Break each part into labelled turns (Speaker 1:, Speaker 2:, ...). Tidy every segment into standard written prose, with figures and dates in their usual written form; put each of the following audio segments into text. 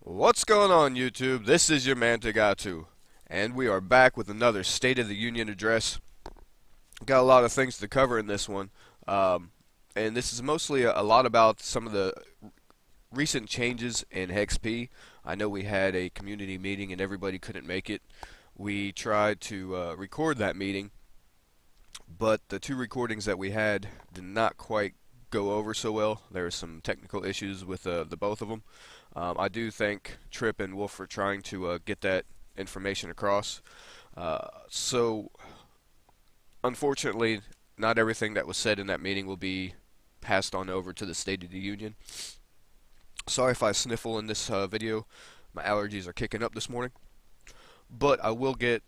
Speaker 1: What's going on, YouTube? This is your man Tagatu, and we are back with another State of the Union address. Got a lot of things to cover in this one, and this is mostly a lot about some of the recent changes in HeXp. I know we had a community meeting and everybody couldn't make it. We tried to record that meeting, but the two recordings that we had did not quite go over so well. There were some technical issues with the both of them. I do thank Trip and Wolf for trying to get that information across. So, unfortunately, not everything that was said in that meeting will be passed on over to the State of the Union. Sorry if I sniffle in this video. My allergies are kicking up this morning. But I will get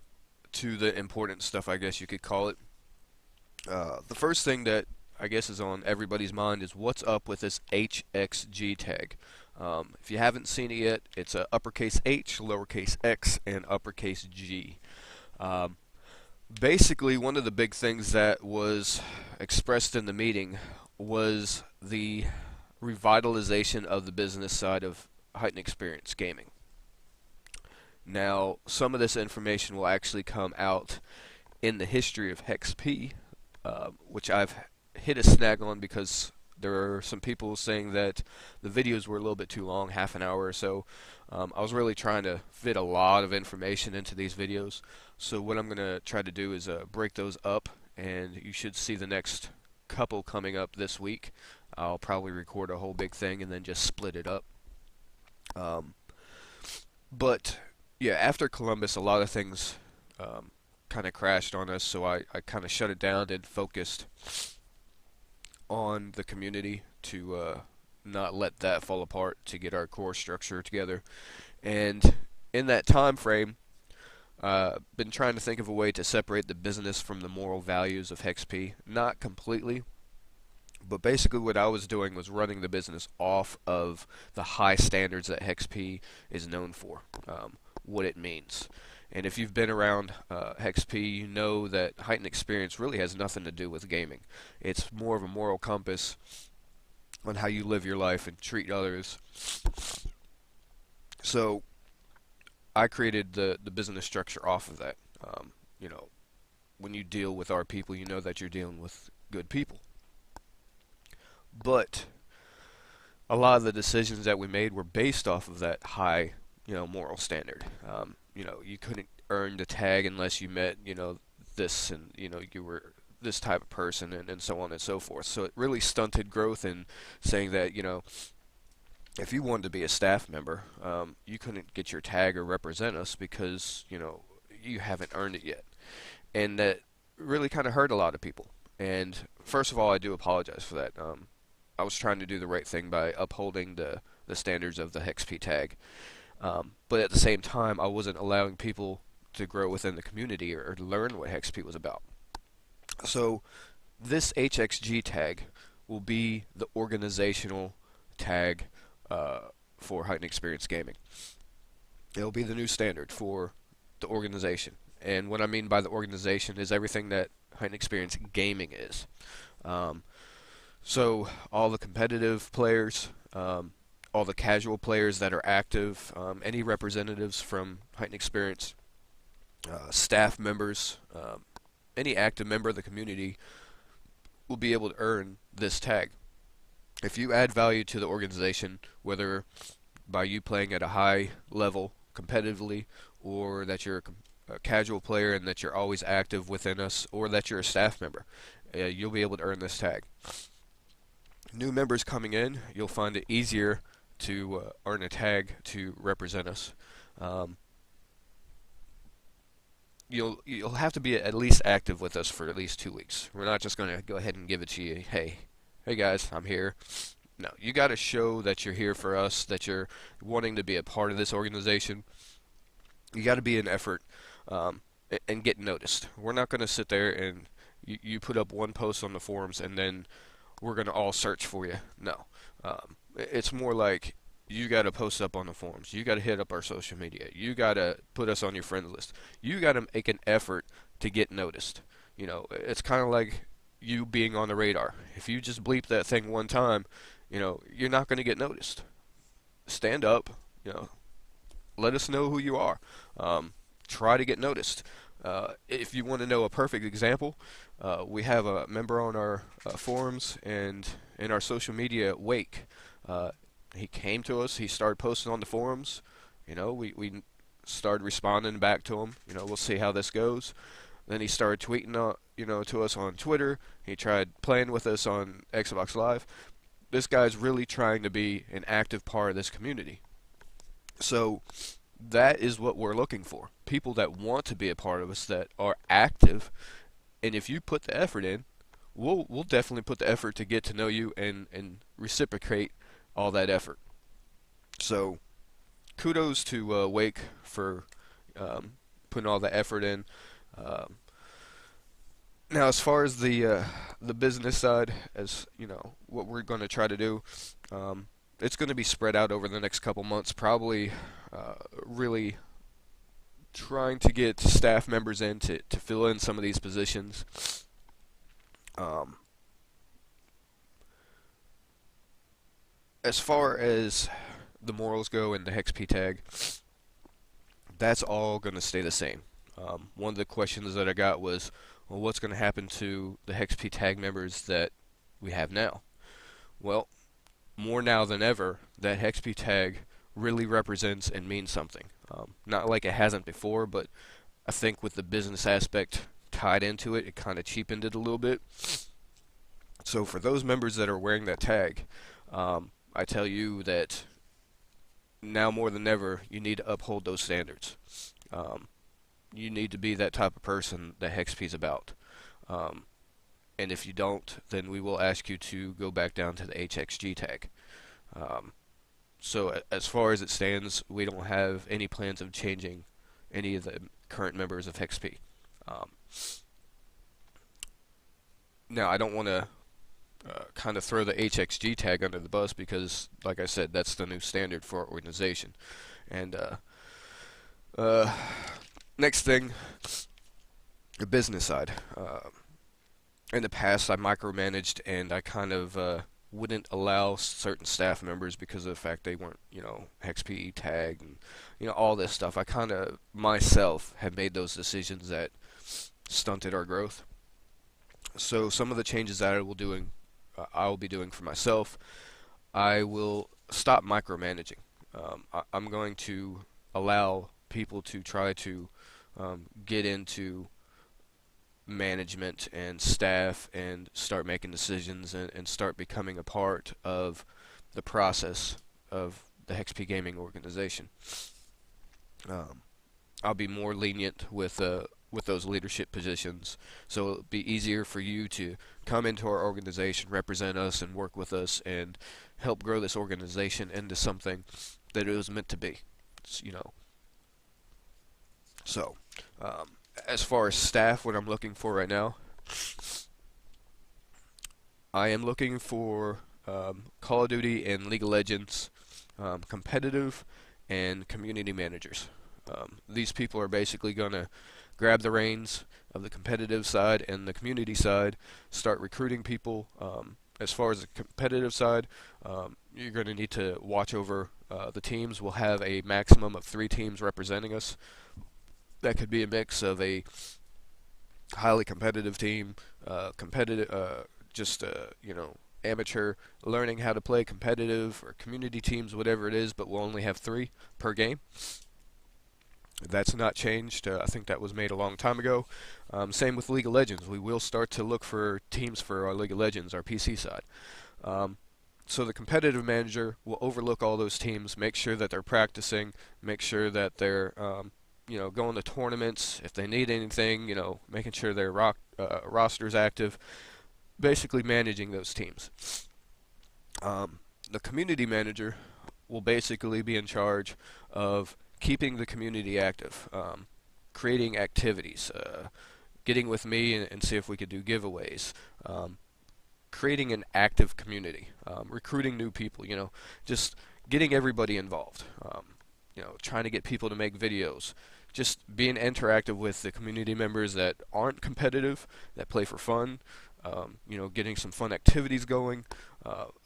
Speaker 1: to the important stuff, I guess you could call it. The first thing that I guess is on everybody's mind is what's up with this HeXG tag. If you haven't seen it yet, it's a uppercase H, lowercase x, and uppercase G. Basically, one of the big things that was expressed in the meeting was the revitalization of the business side of HeXpGaming. Now, some of this information will actually come out in the history of HeXp, which I've hit a snag on because there are some people saying that the videos were a little bit too long, half an hour or so. I was really trying to fit a lot of information into these videos. So what I'm going to try to do is break those up, and you should see the next couple coming up this week. I'll probably record a whole big thing and then just split it up. But yeah, after Columbus, a lot of things kind of crashed on us, so I kind of shut it down and focused on the community to not let that fall apart, to get our core structure together. And in that time frame, been trying to think of a way to separate the business from the moral values of HeXp. Not completely, but basically what I was doing was running the business off of the high standards that HeXp is known for, what it means. And if you've been around HeXp, you know that heightened experience really has nothing to do with gaming. It's more of a moral compass on how you live your life and treat others. So I created the business structure off of that. You know, when you deal with our people, you know that you're dealing with good people. But a lot of the decisions that we made were based off of that high, moral standard. You couldn't earn the tag unless you met, this, and, you were this type of person, and so on and so forth. So it really stunted growth in saying that, if you wanted to be a staff member, you couldn't get your tag or represent us because, you haven't earned it yet. And that really kind of hurt a lot of people. And first of all, I do apologize for that. I was trying to do the right thing by upholding the standards of the HeXp tag. But at the same time, I wasn't allowing people to grow within the community or learn what HeXp was about. So this HeXG tag will be the organizational tag for Heightened Experience Gaming. It'll be the new standard for the organization. And what I mean by the organization is everything that Heightened Experience Gaming is. So all the competitive players, all the casual players that are active, any representatives from Heightened Experience, staff members, any active member of the community will be able to earn this tag. If you add value to the organization, whether by you playing at a high level competitively, or that you're a casual player and that you're always active within us, or that you're a staff member, you'll be able to earn this tag. New members coming in, you'll find it easier to earn a tag to represent us. You'll have to be at least active with us for at least 2 weeks. We're not just going to go ahead and give it to you. Hey guys, I'm here. No, you got to show that you're here for us, that you're wanting to be a part of this organization. You got to be an effort and get noticed. We're not going to sit there and you put up one post on the forums and then we're going to all search for you. No. It's more like you got to post up on the forums. You got to hit up our social media. You got to put us on your friends list. You got to make an effort to get noticed. It's kind of like you being on the radar. If you just bleep that thing one time, you're not going to get noticed. Stand up, you know, let us know who you are. Um, Try to get noticed. If you want to know a perfect example, we have a member on our forums and in our social media, Wake. Uh, he came to us. He started posting on the forums. We started responding back to him. We'll see how this goes. Then he started tweeting, to us on Twitter. He tried playing with us on Xbox Live. This guy's really trying to be an active part of this community. So that is what we're looking for. People that want to be a part of us, that are active, and if you put the effort in, we'll definitely put the effort to get to know you and reciprocate all that effort. So kudos to Wake for putting all the effort in. Um, Now, as far as the business side, as what we're going to try to do, it's going to be spread out over the next couple months. Probably, really trying to get staff members in to fill in some of these positions. Um, as far as the morals go and the HeXP tag, that's all going to stay the same. One of the questions that I got was, well, what's going to happen to the HeXP tag members that we have now? Well, more now than ever, that HeXP tag really represents and means something. Not like it hasn't before, but I think with the business aspect tied into it, it kind of cheapened it a little bit. So for those members that are wearing that tag, I tell you that now more than ever, you need to uphold those standards. Um, you need to be that type of person that HeXP's about. Um, and if you don't, then we will ask you to go back down to the HXG tag. Um, so as far as it stands, we don't have any plans of changing any of the current members of HeXP. Um, Now, I don't want to kind of throw the HXG tag under the bus because, like I said, that's the new standard for our organization. And uh, next thing, the business side. In the past, I micromanaged and I kind of wouldn't allow certain staff members because of the fact they weren't, HexPE tag and all this stuff. I kind of myself have made those decisions that stunted our growth. So some of the changes that I will be doing for myself. I will stop micromanaging. I'm going to allow people to try to get into management and staff and start making decisions and start becoming a part of the process of the HeXpGaming organization. Um, I'll be more lenient with those leadership positions, so it'll be easier for you to come into our organization, represent us, and work with us, and help grow this organization into something that it was meant to be. So, as far as staff, what I'm looking for right now, I am looking for Call of Duty and League of Legends competitive and community managers. These people are basically going to grab the reins of the competitive side and the community side, start recruiting people. As far as the competitive side, you're going to need to watch over the teams. We'll have a maximum of 3 teams representing us. That could be a mix of a highly competitive team, amateur learning how to play competitive, or community teams, whatever it is, but we'll only have 3 per game. That's not changed. I think that was made a long time ago. Same with League of Legends. We will start to look for teams for our League of Legends, our PC side. So the competitive manager will overlook all those teams, make sure that they're practicing, make sure that they're going to tournaments. If they need anything, making sure their roster's active. Basically managing those teams. The community manager will basically be in charge of keeping the community active, creating activities, getting with me and see if we could do giveaways, creating an active community, recruiting new people, just getting everybody involved, trying to get people to make videos, just being interactive with the community members that aren't competitive, that play for fun, getting some fun activities going.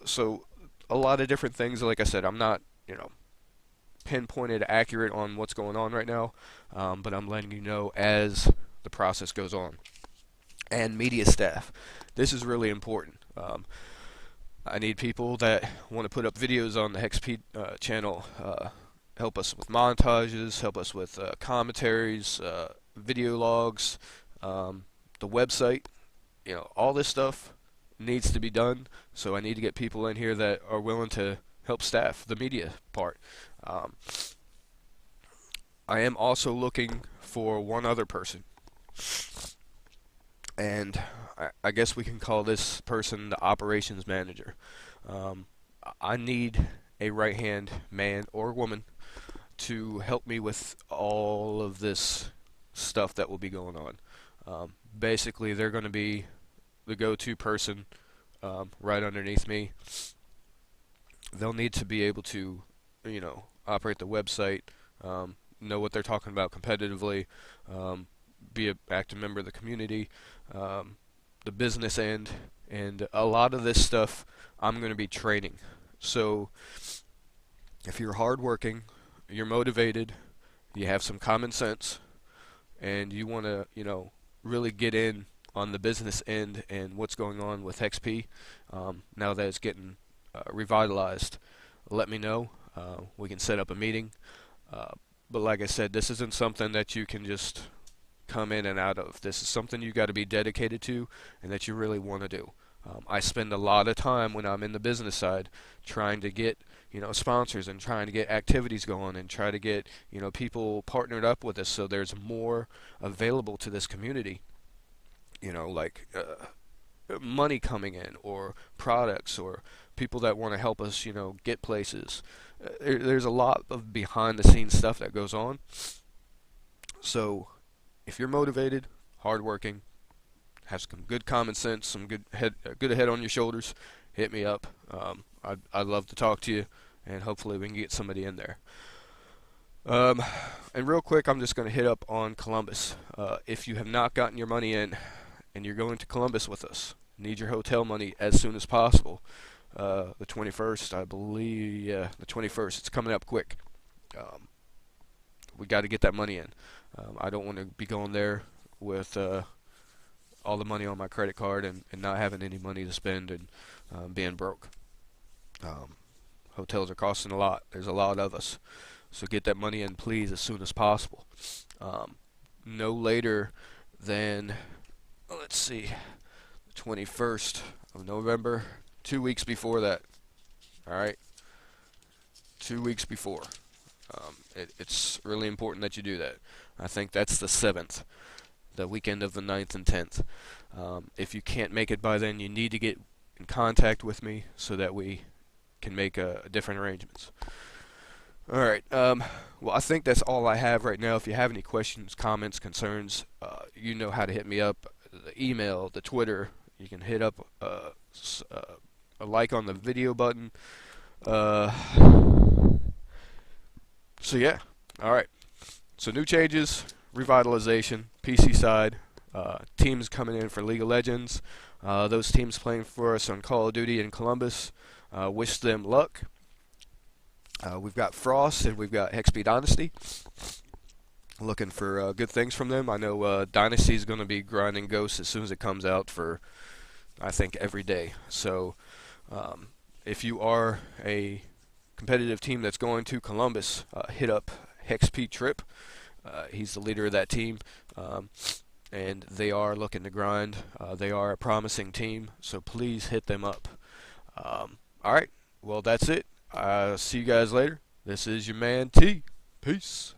Speaker 1: So a lot of different things. Like I said, I'm not, pinpointed accurate on what's going on right now, but I'm letting you know as the process goes on. And media staff. This is really important. I need people that want to put up videos on the HeXp channel, help us with montages, help us with commentaries, video logs, the website. All this stuff needs to be done. So I need to get people in here that are willing to help staff the media part. I am also looking for one other person, and I guess we can call this person the operations manager. I need a right-hand man or woman to help me with all of this stuff that will be going on. Basically, they're going to be the go-to person right underneath me. They'll need to be able to, operate the website, know what they're talking about competitively, be an active member of the community, the business end, and a lot of this stuff I'm going to be training. So if you're hardworking, you're motivated, you have some common sense, and you want to, really get in on the business end and what's going on with HeXp, now that it's getting revitalized, let me know. We can set up a meeting. But like I said, this isn't something that you can just come in and out of. This is something you got to be dedicated to and that you really want to do. I spend a lot of time when I'm in the business side trying to get sponsors and trying to get activities going and try to get people partnered up with us so there's more available to this community. Like money coming in or products or people that want to help us get places. There's a lot of behind the scenes stuff that goes on. So if you're motivated, hardworking, have some good common sense, some good head on your shoulders, hit me up. I'd love to talk to you, and hopefully we can get somebody in there. And real quick, I'm just going to hit up on Columbus. If you have not gotten your money in and you're going to Columbus with us, need your hotel money as soon as possible. The 21st, I believe, yeah, the 21st. It's coming up quick. We got to get that money in. I don't want to be going there with all the money on my credit card and not having any money to spend and being broke. Hotels are costing a lot. There's a lot of us. So get that money in, please, as soon as possible. No later than, let's see, the 21st of November, 2 weeks before that. Alright? 2 weeks before. It's really important that you do that. I think that's the 7th. The weekend of the 9th and 10th. If you can't make it by then, you need to get in contact with me so that we can make different arrangements. Alright, well, I think that's all I have right now. If you have any questions, comments, concerns, you know how to hit me up. The email, the Twitter, you can hit up a like on the video button. So yeah, alright. So new changes, revitalization, PC side, teams coming in for League of Legends, those teams playing for us on Call of Duty in Columbus, wish them luck. We've got Frost and we've got HeXp Dynasty. Looking for good things from them. I know Dynasty is going to be grinding Ghosts as soon as it comes out for, I think, every day. So if you are a competitive team that's going to Columbus, hit up HeXp Trip. He's the leader of that team, and they are looking to grind. They are a promising team, so please hit them up. Alright, well, that's it. See you guys later. This is your man T. Peace.